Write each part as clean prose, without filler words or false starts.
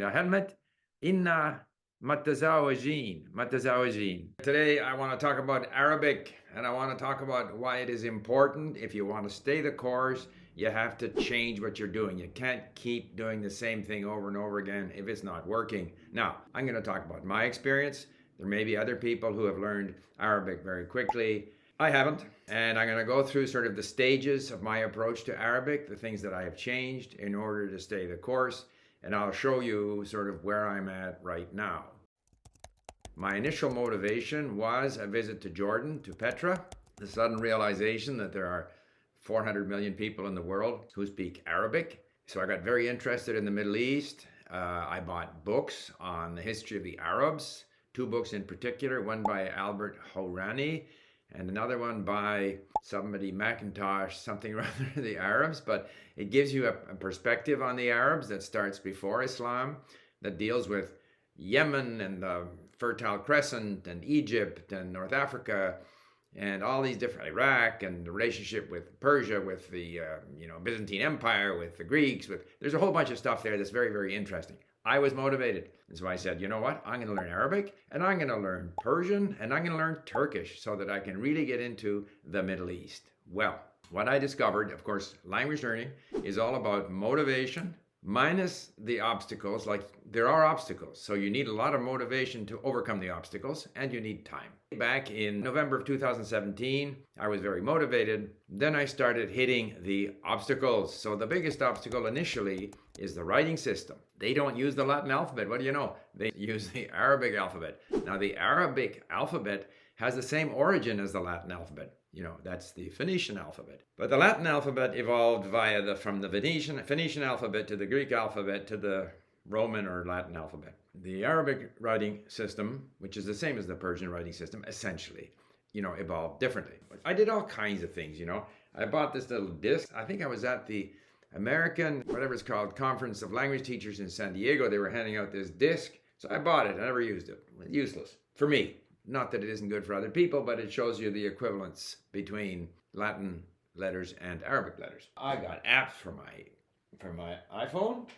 Helmet inna matazawajin. Today I want to talk about Arabic, and I want to talk about why it is important. If you want to stay the course, you have to change what you're doing. You can't keep doing the same thing over and over again if it's not working. Now, I'm going to talk about my experience. There may be other people who have learned Arabic very quickly. I haven't. And I'm going to go through sort of the stages of my approach to Arabic, the things that I have changed in order to stay the course. And I'll show you sort of where I'm at right now. My initial motivation was a visit to Jordan, to Petra, the sudden realization that there are 400 million people in the world who speak Arabic. So I got very interested in the Middle East. I bought books on the history of the Arabs, two books in particular, one by Albert Hourani and another one by somebody McIntosh, something or other, the Arabs. But it gives you a perspective on the Arabs that starts before Islam, that deals with Yemen and the Fertile Crescent and Egypt and North Africa and all these different, Iraq, and the relationship with Persia, with the Byzantine Empire, with the Greeks. There's a whole bunch of stuff there that's very, very interesting. I was motivated. And so I said, you know what? I'm going to learn Arabic, and I'm going to learn Persian, and I'm going to learn Turkish so that I can really get into the Middle East. Well, what I discovered, of course, language learning is all about motivation minus the obstacles. Like, there are obstacles, so you need a lot of motivation to overcome the obstacles, and you need time. Back in November of 2017, I was very motivated. Then I started hitting the obstacles. So the biggest obstacle initially is the writing system. They don't use the Latin alphabet. What do you know? They use the Arabic alphabet. Now, the Arabic alphabet has the same origin as the Latin alphabet. That's the Phoenician alphabet. But the Latin alphabet evolved from the Phoenician alphabet to the Greek alphabet to the Roman or Latin alphabet. The Arabic writing system, which is the same as the Persian writing system, essentially, evolved differently. I did all kinds of things, I bought this little disc. I think I was at the American, whatever it's called, Conference of Language Teachers in San Diego. They were handing out this disc. So I bought it. I never used it. Useless for me. Not that it isn't good for other people, but it shows you the equivalence between Latin letters and Arabic letters. I got apps for my iPhone,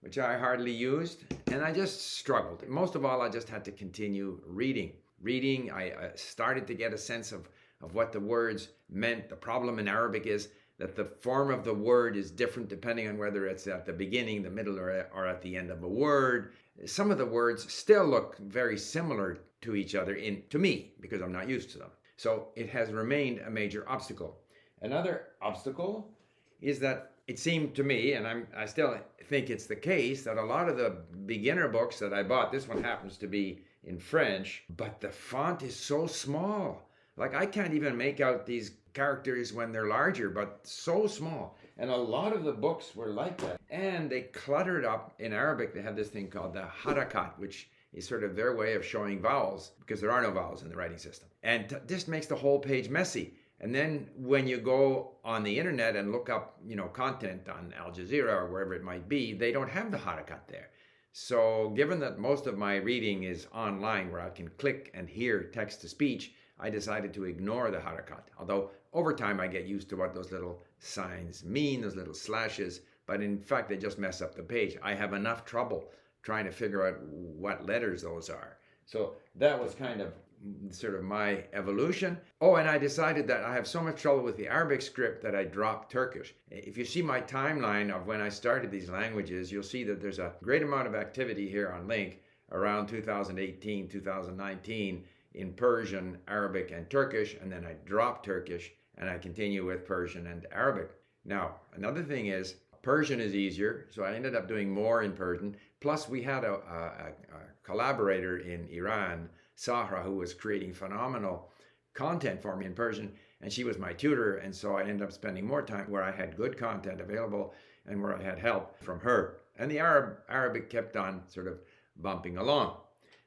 which I hardly used, and I just struggled. Most of all, I just had to continue reading. I started to get a sense of what the words meant. The problem in Arabic is that the form of the word is different depending on whether it's at the beginning, the middle, or at the end of a word. Some of the words still look very similar to each other to me, because I'm not used to them. So it has remained a major obstacle. Another obstacle is that it seemed to me, and I still think it's the case, that a lot of the beginner books that I bought, this one happens to be in French, but the font is so small. Like, I can't even make out these characters when they're larger, but so small. And a lot of the books were like that. And they cluttered up. In Arabic, they have this thing called the harakat, which is sort of their way of showing vowels, because there are no vowels in the writing system. And this makes the whole page messy. And then when you go on the internet and look up, content on Al Jazeera or wherever it might be, they don't have the harakat there. So given that most of my reading is online, where I can click and hear text to speech, I decided to ignore the harakat. Although over time I get used to what those little signs mean, those little slashes, but in fact they just mess up the page. I have enough trouble trying to figure out what letters those are. So that was kind of sort of my evolution. Oh, and I decided that I have so much trouble with the Arabic script that I dropped Turkish. If you see my timeline of when I started these languages, you'll see that there's a great amount of activity here on Link around 2018, 2019 in Persian, Arabic, and Turkish, and then I dropped Turkish and I continue with Persian and Arabic. Now, another thing is, Persian is easier, so I ended up doing more in Persian. Plus, we had a collaborator in Iran, Sahra, who was creating phenomenal content for me in Persian, and she was my tutor, and so I ended up spending more time where I had good content available and where I had help from her. And the Arabic kept on sort of bumping along.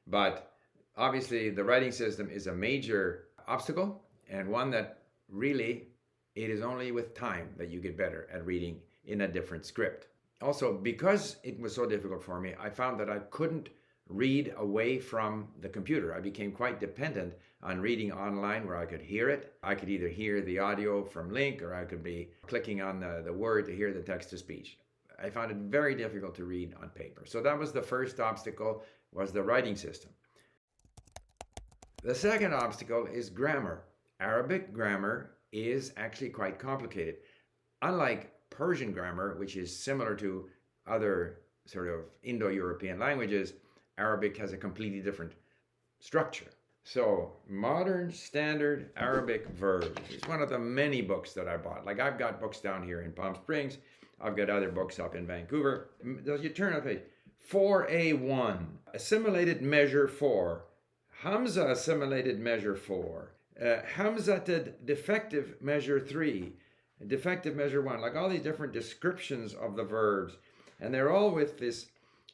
But obviously, the writing system is a major obstacle, and one that really, it is only with time that you get better at reading in a different script. Also, because it was so difficult for me, I found that I couldn't read away from the computer. I became quite dependent on reading online where I could hear it. I could either hear the audio from Link, or I could be clicking on the word to hear the text to speech. I found it very difficult to read on paper. So that was the first obstacle, was the writing system. The second obstacle is grammar. Arabic grammar is actually quite complicated. Unlike Persian grammar, which is similar to other sort of Indo-European languages, Arabic has a completely different structure. So, Modern Standard Arabic Verbs is one of the many books that I bought. Like, I've got books down here in Palm Springs. I've got other books up in Vancouver. You turn up page 4A1, assimilated measure 4, Hamza assimilated measure 4, Hamzated defective measure 3, defective measure 1, like all these different descriptions of the verbs. And they're all with this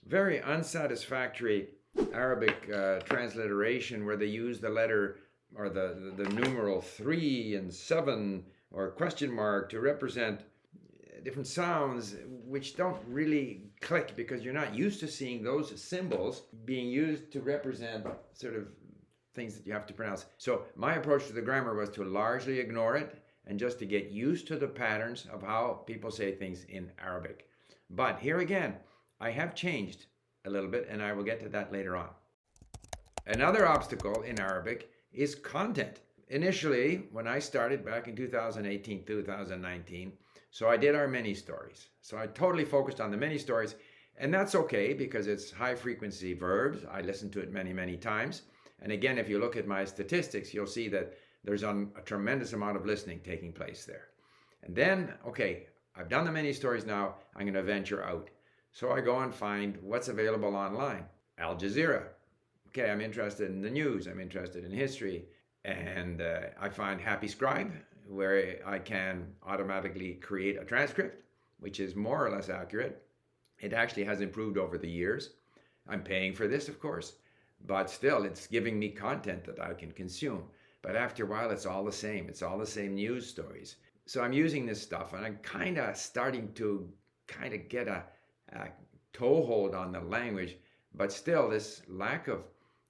very unsatisfactory Arabic transliteration where they use the letter or the numeral 3 and 7 or question mark to represent different sounds which don't really click because you're not used to seeing those symbols being used to represent sort of things that you have to pronounce. So my approach to the grammar was to largely ignore it and just to get used to the patterns of how people say things in Arabic. But here again, I have changed a little bit, and I will get to that later on. Another obstacle in Arabic is content. Initially, when I started back in 2018, 2019, so I did our mini stories. So I totally focused on the mini stories, and that's okay because it's high frequency verbs. I listened to it many, many times. And again, if you look at my statistics, you'll see that there's a tremendous amount of listening taking place there. And then, okay, I've done the mini stories now, I'm going to venture out. So I go and find what's available online. Al Jazeera. Okay, I'm interested in the news, I'm interested in history. And I find Happy Scribe, where I can automatically create a transcript, which is more or less accurate. It actually has improved over the years. I'm paying for this, of course, but still it's giving me content that I can consume. But after a while, it's all the same. It's all the same news stories. So I'm using this stuff, and I'm kind of starting to get a toehold on the language, but still this lack of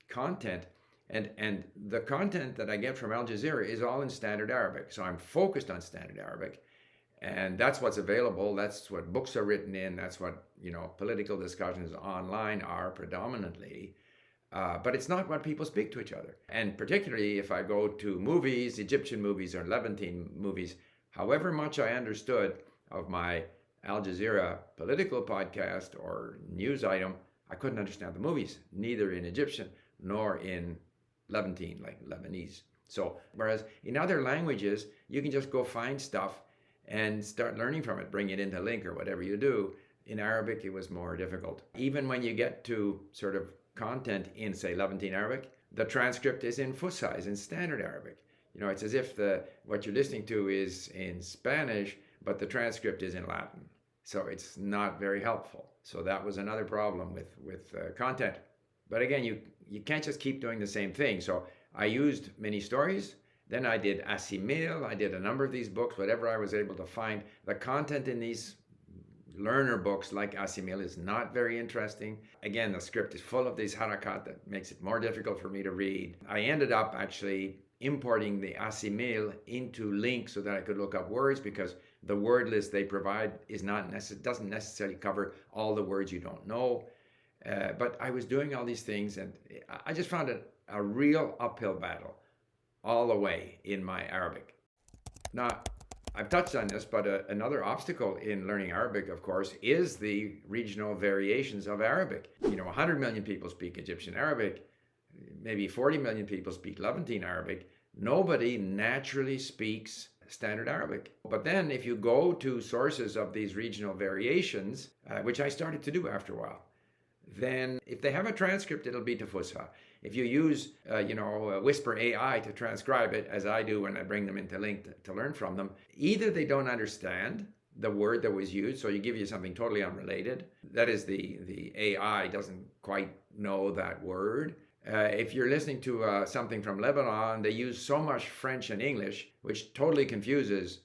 content. And the content that I get from Al Jazeera is all in Standard Arabic. So I'm focused on Standard Arabic. And that's what's available. That's what books are written in. That's what, political discussions online are predominantly. But it's not what people speak to each other. And particularly if I go to movies, Egyptian movies or Levantine movies, however much I understood of my Al Jazeera political podcast or news item, I couldn't understand the movies, neither in Egyptian nor in Levantine, like Lebanese. So, whereas in other languages, you can just go find stuff and start learning from it, bring it into LingQ or whatever you do. In Arabic, it was more difficult. Even when you get to sort of content in, say, Levantine Arabic, the transcript is in Fusha, is in Standard Arabic. It's as if what you're listening to is in Spanish, but the transcript is in Latin. So it's not very helpful. So that was another problem with content. But again, you can't just keep doing the same thing. So I used mini stories. Then I did Assimil. I did a number of these books, whatever I was able to find. The content in these learner books like Assimil is not very interesting. Again, the script is full of these harakat that makes it more difficult for me to read. I ended up actually importing the Assimil into LingQ so that I could look up words, because the word list they provide doesn't necessarily cover all the words you don't know. But I was doing all these things, and I just found it a real uphill battle all the way in my Arabic. Now, I've touched on this, but another obstacle in learning Arabic, of course, is the regional variations of Arabic. 100 million people speak Egyptian Arabic, maybe 40 million people speak Levantine Arabic. Nobody naturally speaks Standard Arabic. But then if you go to sources of these regional variations, which I started to do after a while, then if they have a transcript, it'll be to Fusha. If you use, Whisper AI to transcribe it, as I do when I bring them into LingQ to learn from them, either they don't understand the word that was used, so you give you something totally unrelated. That is, the AI doesn't quite know that word. If you're listening to something from Lebanon, they use so much French and English, which totally confuses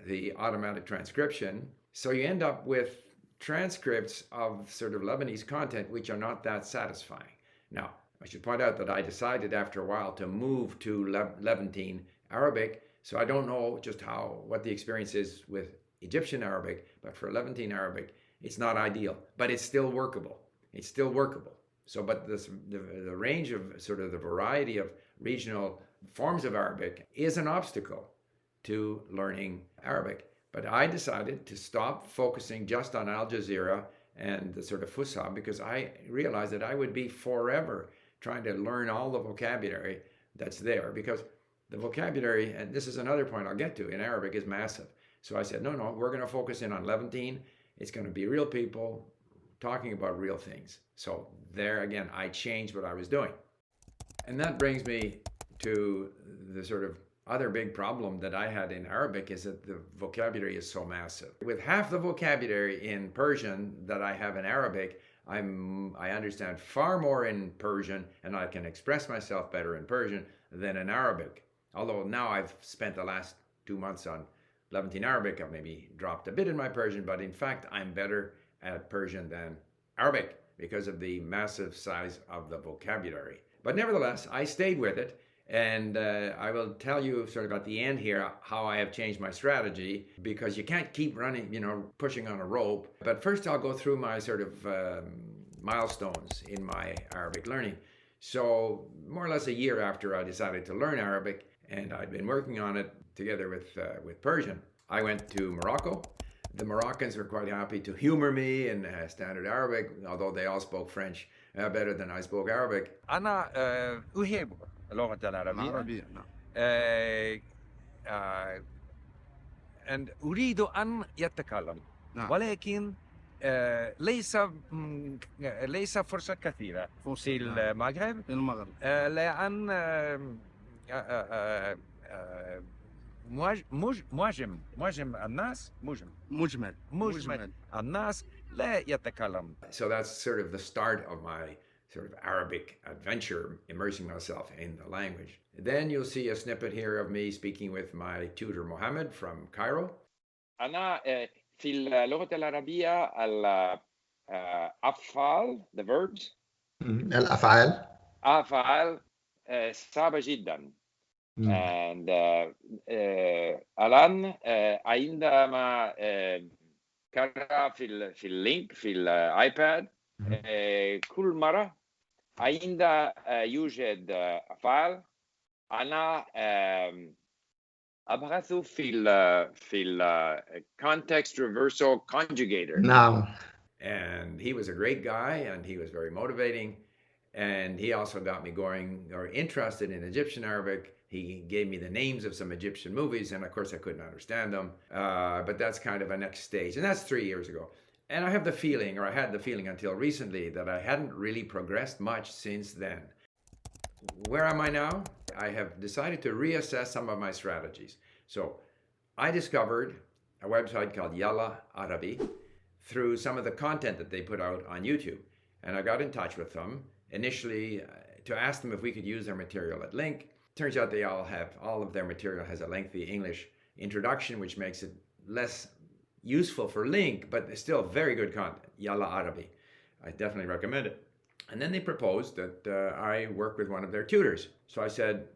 the automatic transcription. So you end up with transcripts of sort of Lebanese content which are not that satisfying. Now, I should point out that I decided after a while to move to Levantine Arabic, so I don't know just what the experience is with Egyptian Arabic, but for Levantine Arabic, it's not ideal, but it's still workable. It's still workable. So, but the range of sort of the variety of regional forms of Arabic is an obstacle to learning Arabic. But I decided to stop focusing just on Al Jazeera and the sort of Fusha because I realized that I would be forever trying to learn all the vocabulary that's there because the vocabulary, and this is another point I'll get to, in Arabic is massive. So I said, no, we're going to focus in on Levantine. It's going to be real people talking about real things. So there again, I changed what I was doing. And that brings me to the sort of other big problem that I had in Arabic is that the vocabulary is so massive. With half the vocabulary in Persian that I have in Arabic, I understand far more in Persian and I can express myself better in Persian than in Arabic. Although now I've spent the last 2 months on Levantine Arabic, I've maybe dropped a bit in my Persian, but in fact, I'm better at Persian than Arabic because of the massive size of the vocabulary. But nevertheless, I stayed with it. And I will tell you sort of at the end here how I have changed my strategy because you can't keep running, pushing on a rope. But first I'll go through my sort of milestones in my Arabic learning. So more or less a year after I decided to learn Arabic, and I'd been working on it together with Persian, I went to Morocco. The Moroccans were quite happy to humor me in standard Arabic, although they all spoke French better than I spoke Arabic. أنا أحب اللغة العربية. نعم. and أريد أن يتكلم. نعم. ولكن ليس فرصة كثيرة في المغرب. لأن معجم الناس مجمل الناس لا يتكلم. So that's sort of the start of my sort of Arabic adventure, immersing myself in the language. Then you'll see a snippet here of me speaking with my tutor Mohammed from Cairo. أنا في اللغة العربية الأفعال the verbs الأفعال صعبة جدا. and الآن عندما قرأ في اللينك في الآيباد كل مرة عند يوجد أفعال أنا أبحث في ال context reversal conjugator. نعم. And he was a great guy and he was very motivating and he also got me going or interested in Egyptian Arabic. He gave me the names of some Egyptian movies and of course I couldn't understand them, but that's kind of a next stage, and that's 3 years ago. And I have the feeling, or I had the feeling until recently, that I hadn't really progressed much since then. Where am I now? I have decided to reassess some of my strategies. So I discovered a website called Yalla Arabi through some of the content that they put out on YouTube. And I got in touch with them initially to ask them if we could use their material at Link. Turns out all of their material has a lengthy English introduction, which makes it less useful for Link, but it's still very good content. Yalla Arabi. I definitely recommend it. And then they proposed that I work with one of their tutors. So I said,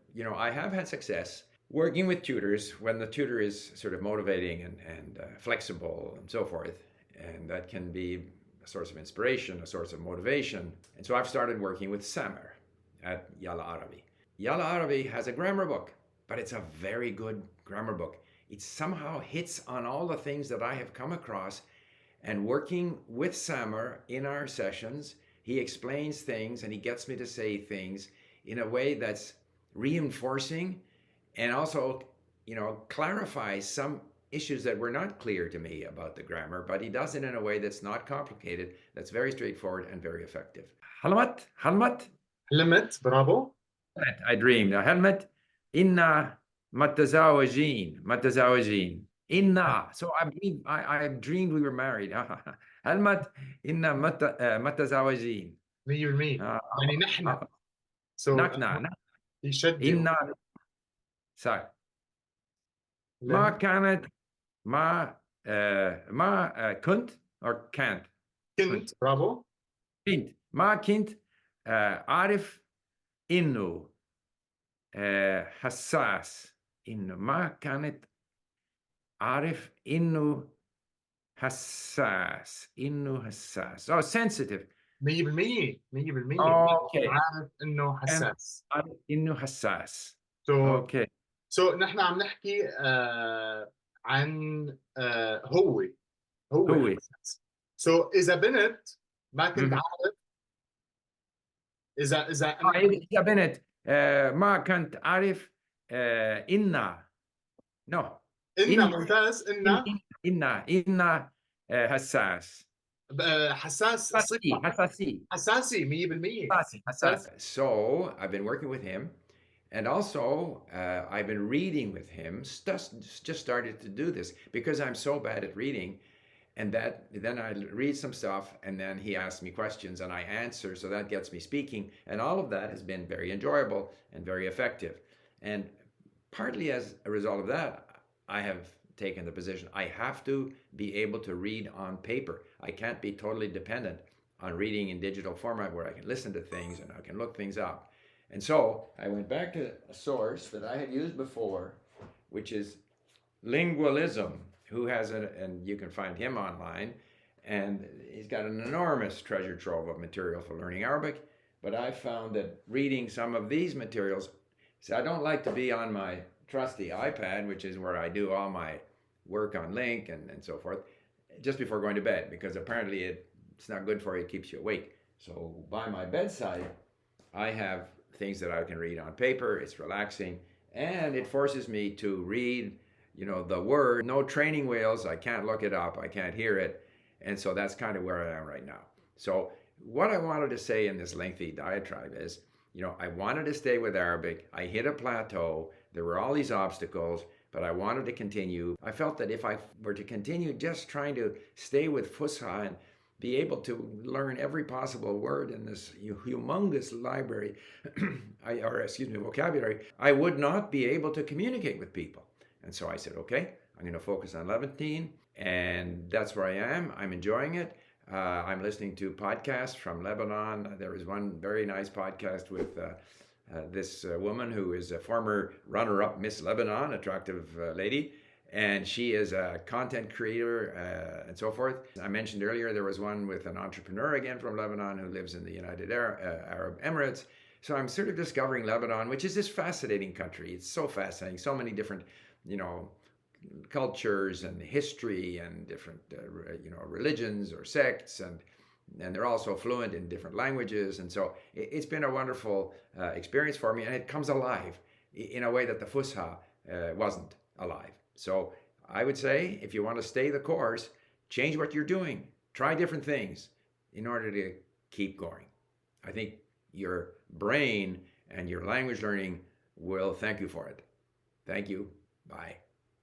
I have had success working with tutors when the tutor is sort of motivating and flexible and so forth. And that can be a source of inspiration, a source of motivation. And so I've started working with Samer at Yalla Arabi. Yalla Arabi has a grammar book, but it's a very good grammar book. It somehow hits on all the things that I have come across, and working with Samer in our sessions, he explains things and he gets me to say things in a way that's reinforcing and also, clarifies some issues that were not clear to me about the grammar, but he does it in a way that's not complicated, that's very straightforward and very effective. Halmat, bravo. I dreamed. Halmat, inna متزوجين. Inna. So I dreamed we were married. Halmat inna متزوجين. What do you mean? يعني نحن. So نحن. يشد. Inna. Sorry. ما كانت ما كنت or can't. كنت. برافو. كنت. ما كنت أعرف إنه حساس. إنه ما كانت عارف إنه حساس. Oh, sensitive. 100%. 100%. Okay. عارف انه And حساس. عارف إنه حساس. So Okay. نحن عم نحكي عن هو هو. حساس. So إذا بنت ما كنت مهم. عارف، إذا يا بنت ما كنت أعرف إن no إن ممتاز. إن حساس. حساس صفة. حساسي 100%. حساس. So I've been working with him, and also I've been reading with him. Just started to do this because I'm so bad at reading, and that then I read some stuff, and then he asks me questions, and I answer. So that gets me speaking, and all of that has been very enjoyable and very effective. And partly as a result of that, I have taken the position I have to be able to read on paper. I can't be totally dependent on reading in digital format where I can listen to things and I can look things up. And so I went back to a source that I had used before, which is Lingualism, who has and you can find him online, and he's got an enormous treasure trove of material for learning Arabic. But I found that reading some of these materials, see, I don't like to be on my trusty iPad, which is where I do all my work on Link and so forth, just before going to bed, because apparently it's not good for you, it keeps you awake. So by my bedside, I have things that I can read on paper. It's relaxing, and it forces me to read, the word. No training wheels. I can't look it up. I can't hear it. And so that's kind of where I am right now. So what I wanted to say in this lengthy diatribe is, I wanted to stay with Arabic. I hit a plateau. There were all these obstacles, but I wanted to continue. I felt that if I were to continue just trying to stay with Fusha and be able to learn every possible word in this humongous library, vocabulary, I would not be able to communicate with people. And so I said, okay, I'm going to focus on Levantine, and that's where I am. I'm enjoying it. I'm listening to podcasts from Lebanon. There is one very nice podcast with this woman who is a former runner-up Miss Lebanon, attractive lady, and she is a content creator and so forth. I mentioned earlier there was one with an entrepreneur again from Lebanon who lives in the United Arab Emirates. So I'm sort of discovering Lebanon, which is this fascinating country. It's so fascinating, so many different, cultures and history and different, religions or sects, and they're also fluent in different languages. And so it's been a wonderful experience for me, and it comes alive in a way that the Fusha wasn't alive. So I would say, if you want to stay the course, change what you're doing, try different things in order to keep going. I think your brain and your language learning will thank you for it. Thank you. Bye.